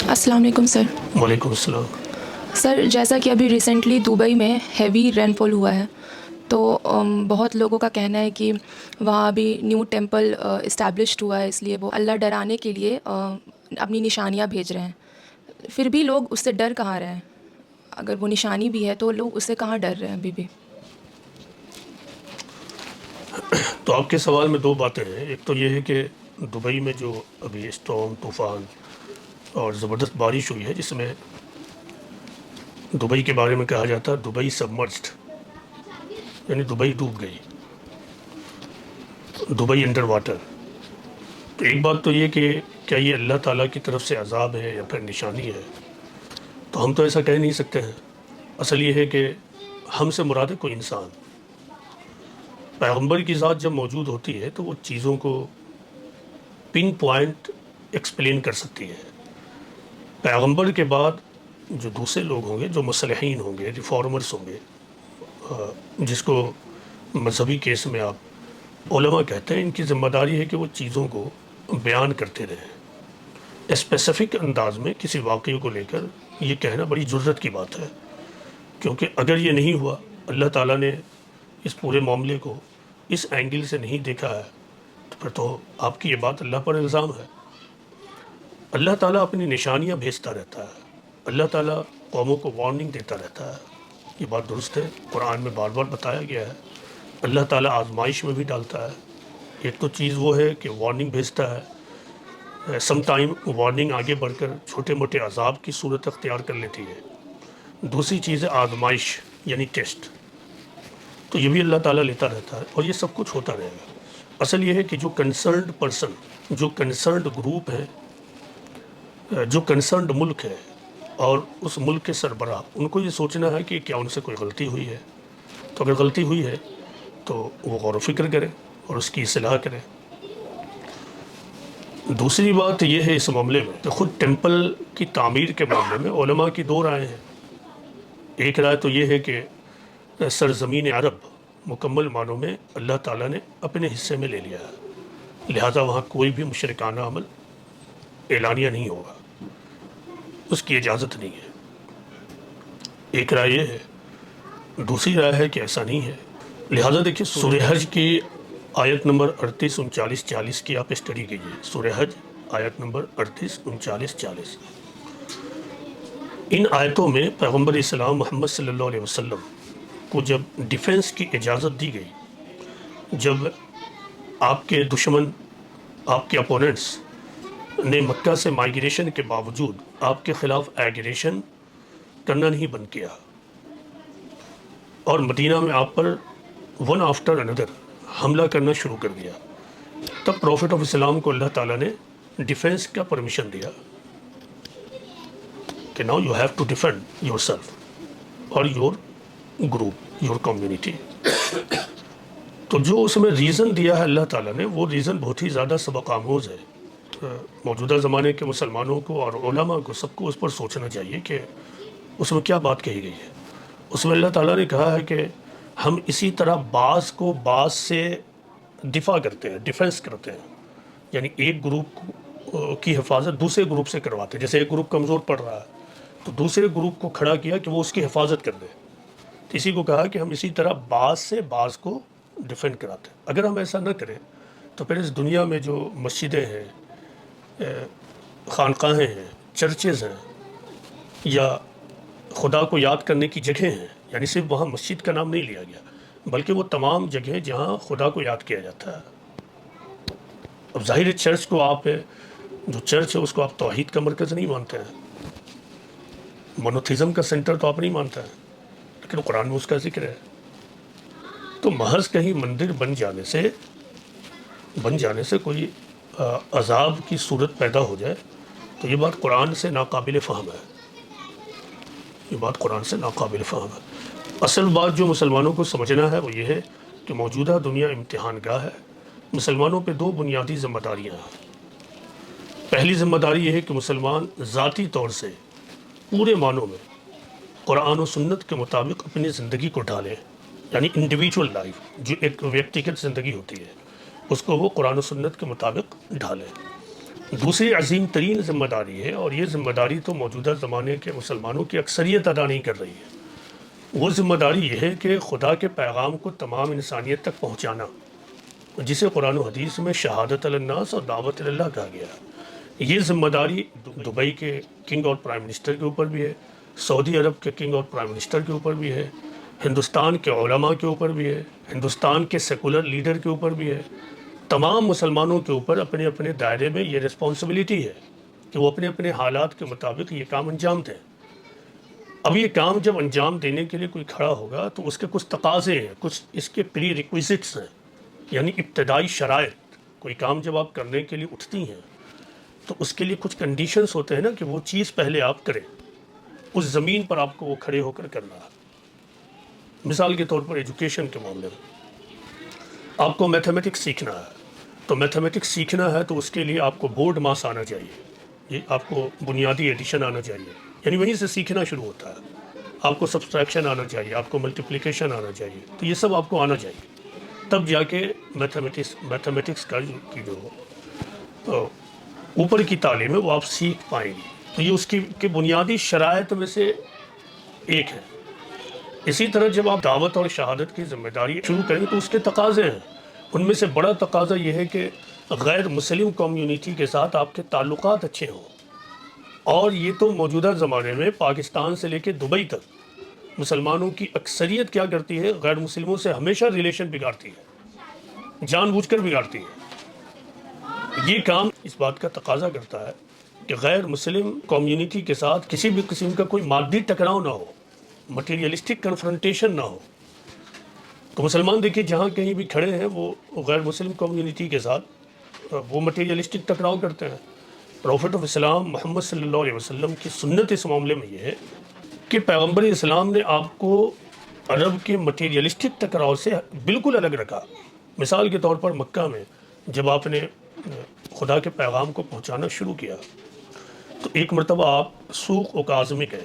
السلام علیکم سر۔ وعلیکم السلام۔ سر جیسا کہ ابھی ریسنٹلی دبئی میں ہیوی رین فال ہوا ہے، تو بہت لوگوں کا کہنا ہے کہ وہاں ابھی نیو ٹیمپل اسٹیبلشڈ ہوا ہے، اس لیے وہ اللہ ڈرانے کے لیے اپنی نشانیاں بھیج رہے ہیں۔ پھر بھی لوگ اس سے ڈر کہاں رہے ہیں؟ اگر وہ نشانی بھی ہے تو لوگ اس سے کہاں ڈر رہے ہیں ابھی بھی؟ تو آپ کے سوال میں دو باتیں ہیں۔ ایک تو یہ ہے کہ دبئی میں جو ابھی اسٹارم، طوفان اور زبردست بارش ہوئی ہے، جس میں دبئی کے بارے میں کہا جاتا ہے دبئی سبمرجڈ، یعنی دبئی ڈوب گئی، دبئی انڈر واٹر۔ تو ایک بات تو یہ کہ کیا یہ اللہ تعالیٰ کی طرف سے عذاب ہے یا پھر نشانی ہے، تو ہم تو ایسا کہہ نہیں سکتے ہیں۔ اصل یہ ہے کہ ہم سے مراد ہے کوئی انسان۔ پیغمبر کی ذات جب موجود ہوتی ہے تو وہ چیزوں کو پن پوائنٹ ایکسپلین کر سکتی ہے۔ پیغمبر کے بعد جو دوسرے لوگ ہوں گے، جو مصلحین ہوں گے، ریفارمرز ہوں گے، جس کو مذہبی کیس میں آپ علماء کہتے ہیں، ان کی ذمہ داری ہے کہ وہ چیزوں کو بیان کرتے رہیں اسپیسیفک انداز میں۔ کسی واقعے کو لے کر یہ کہنا بڑی جرت کی بات ہے، کیونکہ اگر یہ نہیں ہوا، اللہ تعالیٰ نے اس پورے معاملے کو اس اینگل سے نہیں دیکھا ہے، تو پھر تو آپ کی یہ بات اللہ پر الزام ہے۔ اللہ تعالیٰ اپنی نشانیاں بھیجتا رہتا ہے، اللہ تعالیٰ قوموں کو وارننگ دیتا رہتا ہے، یہ بات درست ہے، قرآن میں بار بار بتایا گیا ہے۔ اللہ تعالیٰ آزمائش میں بھی ڈالتا ہے۔ ایک تو چیز وہ ہے کہ وارننگ بھیجتا ہے، سم ٹائم وارننگ آگے بڑھ کر چھوٹے موٹے عذاب کی صورت اختیار کر لیتی ہے۔ دوسری چیز ہے آزمائش، یعنی ٹیسٹ، تو یہ بھی اللہ تعالیٰ لیتا رہتا ہے، اور یہ سب کچھ ہوتا رہے گا۔ اصل یہ ہے کہ جو کنسرنڈ پرسن، جو کنسرنڈ گروپ ہے، جو کنسرنڈ ملک ہے اور اس ملک کے سربراہ، ان کو یہ سوچنا ہے کہ کیا ان سے کوئی غلطی ہوئی ہے، تو اگر غلطی ہوئی ہے تو وہ غور و فکر کریں اور اس کی اصلاح کریں۔ دوسری بات یہ ہے اس معاملے میں کہ خود ٹیمپل کی تعمیر کے معاملے میں علماء کی دو رائے ہیں۔ ایک رائے تو یہ ہے کہ سرزمین عرب مکمل معنوں میں اللہ تعالیٰ نے اپنے حصے میں لے لیا ہے، لہٰذا وہاں کوئی بھی مشرکانہ عمل اعلانیہ نہیں ہوگا، اس کی اجازت نہیں ہے۔ ایک رائے یہ ہے۔ دوسری رائے ہے کہ ایسا نہیں ہے، لہٰذا دیکھیے سورہ حج کی آیت نمبر 38، 39، 40 کی آپ اسٹڈی کیجیے۔ سورہ حج آیت نمبر 38، 39، 40۔ ان آیتوں میں پیغمبر اسلام محمد صلی اللہ علیہ وسلم کو جب ڈیفنس کی اجازت دی گئی، جب آپ کے دشمن، آپ کے اپوننٹس نے مکہ سے مائیگریشن کے باوجود آپ کے خلاف ایگریشن کرنا نہیں بند کیا، اور مدینہ میں آپ پر ون آفٹر اندر حملہ کرنا شروع کر دیا، تب پروفٹ آف اسلام کو اللہ تعالیٰ نے ڈیفنس کا پرمیشن دیا کہ now you have to defend yourself اور یور گروپ، یور کمیونٹی۔ تو جو اس میں ریزن دیا ہے اللہ تعالیٰ نے، وہ ریزن بہت ہی زیادہ سبق آموز ہے۔ موجودہ زمانے کے مسلمانوں کو اور علماء کو، سب کو اس پر سوچنا چاہیے کہ اس میں کیا بات کہی گئی ہے۔ اس میں اللہ تعالیٰ نے کہا ہے کہ ہم اسی طرح بعض کو بعض سے دفاع کرتے ہیں، ڈیفنس کرتے ہیں، یعنی ایک گروپ کی حفاظت دوسرے گروپ سے کرواتے ہیں۔ جیسے ایک گروپ کمزور پڑ رہا ہے تو دوسرے گروپ کو کھڑا کیا کہ وہ اس کی حفاظت کر دے، تو اسی کو کہا کہ ہم اسی طرح بعض سے بعض کو ڈیفینڈ کراتے ہیں۔ اگر ہم ایسا نہ کریں تو پھر اس دنیا میں جو مسجدیں ہیں، خانقاہیں ہیں، چرچز ہیں، یا خدا کو یاد کرنے کی جگہیں ہیں، یعنی صرف وہاں مسجد کا نام نہیں لیا گیا بلکہ وہ تمام جگہیں جہاں خدا کو یاد کیا جاتا ہے۔ اب ظاہر ہے چرچ کو آپ، جو چرچ ہے اس کو آپ توحید کا مرکز نہیں مانتے ہیں، مونوتھیزم کا سینٹر تو آپ نہیں مانتے ہیں، لیکن قرآن میں اس کا ذکر ہے۔ تو محض کہیں مندر بن جانے سے کوئی عذاب کی صورت پیدا ہو جائے تو یہ بات قرآن سے ناقابل فہم ہے، یہ بات قرآن سے ناقابل فہم ہے۔ اصل بات جو مسلمانوں کو سمجھنا ہے وہ یہ ہے کہ موجودہ دنیا امتحان گاہ ہے۔ مسلمانوں پہ دو بنیادی ذمہ داریاں ہیں۔ پہلی ذمہ داری یہ ہے کہ مسلمان ذاتی طور سے پورے معنوں میں قرآن و سنت کے مطابق اپنی زندگی کو ڈھالیں، یعنی انڈیویجول لائف، جو ایک ویکتیگت زندگی ہوتی ہے اس کو وہ قرآن و سنت کے مطابق ڈھالیں۔ دوسری عظیم ترین ذمہ داری ہے، اور یہ ذمہ داری تو موجودہ زمانے کے مسلمانوں کی اکثریت ادا نہیں کر رہی ہے، وہ ذمہ داری یہ ہے کہ خدا کے پیغام کو تمام انسانیت تک پہنچانا، جسے قرآن و حدیث میں شہادت الناس اور دعوت اللہ کہا گیا ہے۔ یہ ذمہ داری دبئی کے کنگ اور پرائم منسٹر کے اوپر بھی ہے، سعودی عرب کے کنگ اور پرائم منسٹر کے اوپر بھی ہے، ہندوستان کے علماء کے اوپر بھی ہے، ہندوستان کے سیکولر لیڈر کے اوپر بھی ہے۔ تمام مسلمانوں کے اوپر اپنے اپنے دائرے میں یہ رسپانسبلٹی ہے کہ وہ اپنے اپنے حالات کے مطابق یہ کام انجام دیں۔ اب یہ کام جب انجام دینے کے لیے کوئی کھڑا ہوگا تو اس کے کچھ تقاضے ہیں، کچھ اس کے پری ریکویزٹس ہیں، یعنی ابتدائی شرائط۔ کوئی کام جب آپ کرنے کے لیے اٹھتی ہیں تو اس کے لیے کچھ کنڈیشنز ہوتے ہیں نا، کہ وہ چیز پہلے آپ کریں، اس زمین پر آپ کو وہ کھڑے ہو کر کرنا ہے۔ مثال کے طور پر ایجوکیشن کے معاملے میں آپ کو میتھمیٹکس سیکھنا ہے، تو میتھمیٹکس سیکھنا ہے تو اس کے لیے آپ کو بورڈ ماس آنا چاہیے، یہ آپ کو بنیادی ایڈیشن آنا چاہیے، یعنی وہیں سے سیکھنا شروع ہوتا ہے۔ آپ کو سبسٹریکشن آنا چاہیے، آپ کو ملٹیپلیکیشن آنا چاہیے، تو یہ سب آپ کو آنا چاہیے، تب جا کے میتھمیٹکس کا جو اوپر کی تعلیم ہے وہ آپ سیکھ پائیں گے۔ تو یہ اس کی بنیادی شرائط میں سے ایک ہے۔ اسی طرح جب آپ دعوت اور شہادت کی ذمہ داری شروع کریں تو اس کے تقاضے ہیں، ان میں سے بڑا تقاضا یہ ہے کہ غیر مسلم کمیونٹی کے ساتھ آپ کے تعلقات اچھے ہوں، اور یہ تو موجودہ زمانے میں پاکستان سے لے کے دبئی تک مسلمانوں کی اکثریت کیا کرتی ہے، غیر مسلموں سے ہمیشہ ریلیشن بگاڑتی ہے، جان بوجھ کر بگاڑتی ہے۔ یہ کام اس بات کا تقاضا کرتا ہے کہ غیر مسلم کمیونٹی کے ساتھ کسی بھی قسم کا کوئی مادی ٹکراؤ نہ ہو، مٹیریلسٹک کنفرنٹیشن نہ ہو۔ تو مسلمان دیکھیے جہاں کہیں بھی کھڑے ہیں وہ غیر مسلم کمیونٹی کے ساتھ وہ مٹیریلسٹک ٹکراؤ کرتے ہیں۔ پروفٹ آف اسلام محمد صلی اللہ علیہ وسلم کی سنت اس معاملے میں یہ ہے کہ پیغمبر اسلام نے آپ کو عرب کے مٹیریلسٹک ٹکراؤ سے بالکل الگ رکھا۔ مثال کے طور پر مکہ میں جب آپ نے خدا کے پیغام کو پہنچانا شروع کیا تو ایک مرتبہ آپ سوق عکاظ میں گئے۔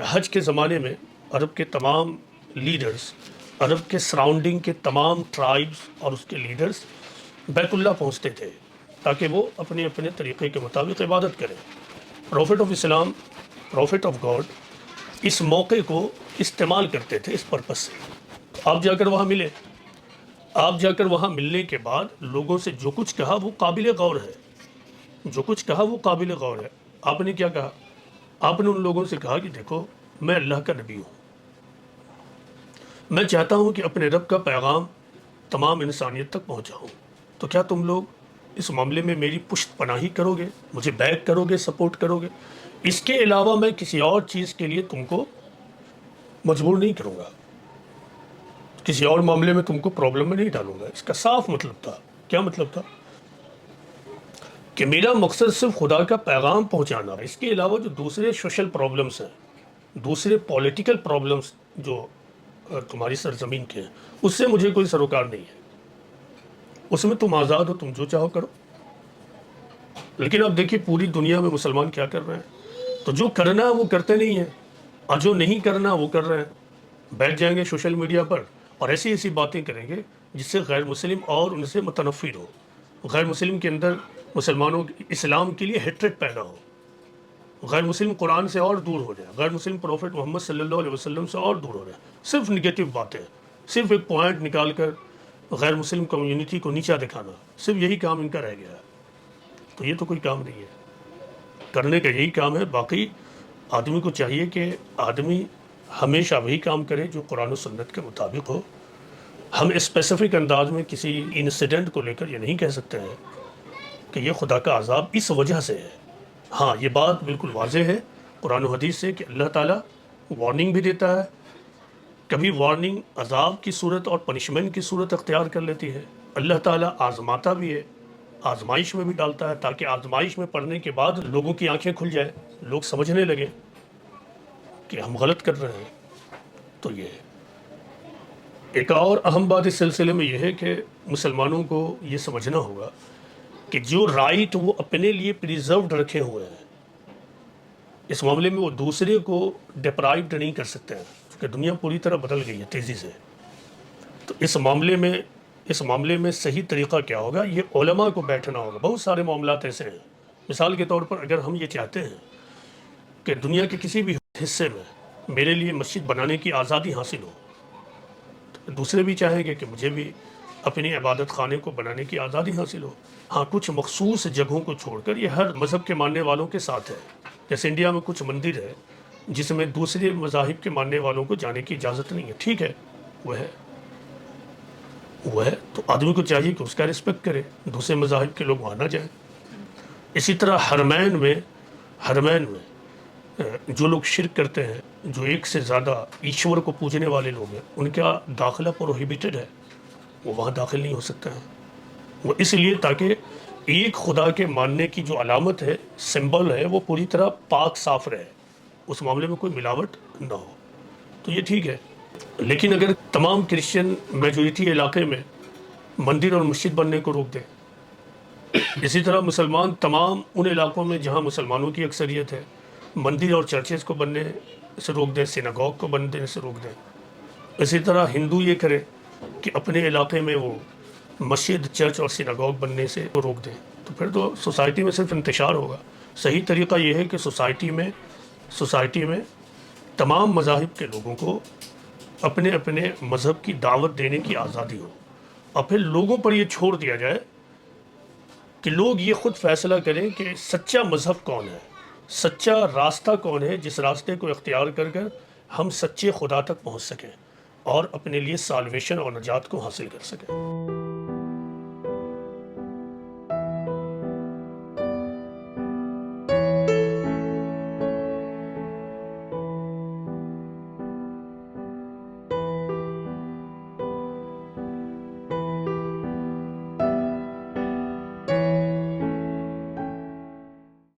حج کے زمانے میں عرب کے تمام لیڈرز، عرب کے سراؤنڈنگ کے تمام ٹرائبز اور اس کے لیڈرز بیت اللہ پہنچتے تھے تاکہ وہ اپنے اپنے طریقے کے مطابق عبادت کریں۔ Prophet of Islam, prophet of God اس موقع کو استعمال کرتے تھے اس پرپس سے۔ آپ جا کر وہاں ملے، آپ جا کر وہاں ملنے کے بعد لوگوں سے جو کچھ کہا وہ قابل غور ہے، جو کچھ کہا وہ قابل غور ہے۔ آپ نے کیا کہا؟ آپ نے ان لوگوں سے کہا کہ دیکھو میں اللہ کا نبی ہوں، میں چاہتا ہوں کہ اپنے رب کا پیغام تمام انسانیت تک پہنچاؤں، تو کیا تم لوگ اس معاملے میں میری پشت پناہی کرو گے، مجھے بیک کرو گے، سپورٹ کرو گے؟ اس کے علاوہ میں کسی اور چیز کے لیے تم کو مجبور نہیں کروں گا، کسی اور معاملے میں تم کو پرابلم میں نہیں ڈالوں گا۔ اس کا صاف مطلب تھا، کیا مطلب تھا؟ کہ میرا مقصد صرف خدا کا پیغام پہنچانا ہے، اس کے علاوہ جو دوسرے سوشل پرابلمس ہیں، دوسرے پولیٹیکل پرابلمس جو تمہاری سرزمین کے ہیں، اس سے مجھے کوئی سروکار نہیں ہے، اس میں تم آزاد ہو، تم جو چاہو کرو۔ لیکن اب دیکھیے پوری دنیا میں مسلمان کیا کر رہے ہیں، تو جو کرنا ہے وہ کرتے نہیں ہیں، اور جو نہیں کرنا وہ کر رہے ہیں، بیٹھ جائیں گے سوشل میڈیا پر اور ایسی ایسی باتیں کریں گے جس سے غیر مسلم اور ان سے متنفر ہو، غیر مسلم کے اندر مسلمانوں اسلام کے لیے ہیٹریٹ پیدا ہو، غیر مسلم قرآن سے اور دور ہو جائے، غیر مسلم پروفٹ محمد صلی اللہ علیہ وسلم سے اور دور ہو جائے، صرف نگیٹو باتیں، صرف ایک پوائنٹ نکال کر غیر مسلم کمیونٹی کو نیچا دکھانا، صرف یہی کام ان کا رہ گیا ہے۔ تو یہ تو کوئی کام نہیں ہے، کرنے کا یہی کام ہے۔ باقی آدمی کو چاہیے کہ آدمی ہمیشہ وہی کام کرے جو قرآن و سنت کے مطابق ہو۔ ہم اسپیسیفک انداز میں کسی انسیڈنٹ کو لے کر یہ نہیں کہہ سکتے ہیں کہ یہ خدا کا عذاب اس وجہ سے ہے۔ ہاں یہ بات بالکل واضح ہے قرآن و حدیث سے کہ اللہ تعالیٰ وارننگ بھی دیتا ہے، کبھی وارننگ عذاب کی صورت اور پنشمنٹ کی صورت اختیار کر لیتی ہے، اللہ تعالیٰ آزماتا بھی ہے، آزمائش میں بھی ڈالتا ہے تاکہ آزمائش میں پڑنے کے بعد لوگوں کی آنکھیں کھل جائیں، لوگ سمجھنے لگیں کہ ہم غلط کر رہے ہیں۔ تو یہ ایک اور اہم بات اس سلسلے میں یہ ہے کہ مسلمانوں کو یہ سمجھنا ہوگا کہ جو رائٹ وہ اپنے لیے پریزروڈ رکھے ہوئے ہیں، اس معاملے میں وہ دوسرے کو ڈپرائیوڈ نہیں کر سکتے ہیں، کیونکہ دنیا پوری طرح بدل گئی ہے تیزی سے۔ تو اس معاملے میں صحیح طریقہ کیا ہوگا؟ یہ علماء کو بیٹھنا ہوگا۔ بہت سارے معاملات ایسے ہیں مثال کے طور پر اگر ہم یہ چاہتے ہیں کہ دنیا کے کسی بھی حصے میں میرے لیے مسجد بنانے کی آزادی حاصل ہو، تو دوسرے بھی چاہیں گے کہ مجھے بھی اپنی عبادت خانے کو بنانے کی آزادی حاصل ہو۔ ہاں، کچھ مخصوص جگہوں کو چھوڑ کر یہ ہر مذہب کے ماننے والوں کے ساتھ ہے۔ جیسے انڈیا میں کچھ مندر ہے جس میں دوسرے مذاہب کے ماننے والوں کو جانے کی اجازت نہیں ہے، ٹھیک ہے، وہ ہے تو آدمی کو چاہیے کہ اس کا رسپیکٹ کرے، دوسرے مذاہب کے لوگ وہاں نہ جائیں۔ اسی طرح حرمین میں جو لوگ شرک کرتے ہیں، جو ایک سے زیادہ ایشور کو پوجنے والے لوگ ہیں، ان کا داخلہ پروہیبٹڈ ہے، وہ وہاں داخل نہیں ہو سکتا ہے۔ وہ اس لیے تاکہ ایک خدا کے ماننے کی جو علامت ہے، سمبل ہے، وہ پوری طرح پاک صاف رہے، اس معاملے میں کوئی ملاوٹ نہ ہو، تو یہ ٹھیک ہے۔ لیکن اگر تمام کرسچن میجورٹی علاقے میں مندر اور مسجد بننے کو روک دیں، اسی طرح مسلمان تمام ان علاقوں میں جہاں مسلمانوں کی اکثریت ہے مندر اور چرچز کو بننے سے روک دیں، سیناگوگ کو بننے سے روک دیں، اسی طرح ہندو یہ کرے کہ اپنے علاقے میں وہ مسجد، چرچ اور سیناگوگ بننے سے روک دیں، تو پھر تو سوسائٹی میں صرف انتشار ہوگا۔ صحیح طریقہ یہ ہے کہ سوسائٹی میں تمام مذاہب کے لوگوں کو اپنے اپنے مذہب کی دعوت دینے کی آزادی ہو، اور پھر لوگوں پر یہ چھوڑ دیا جائے کہ لوگ یہ خود فیصلہ کریں کہ سچا مذہب کون ہے، سچا راستہ کون ہے، جس راستے کو اختیار کر کر ہم سچے خدا تک پہنچ سکیں اور اپنے لیے سالویشن اور نجات کو حاصل کر سکیں۔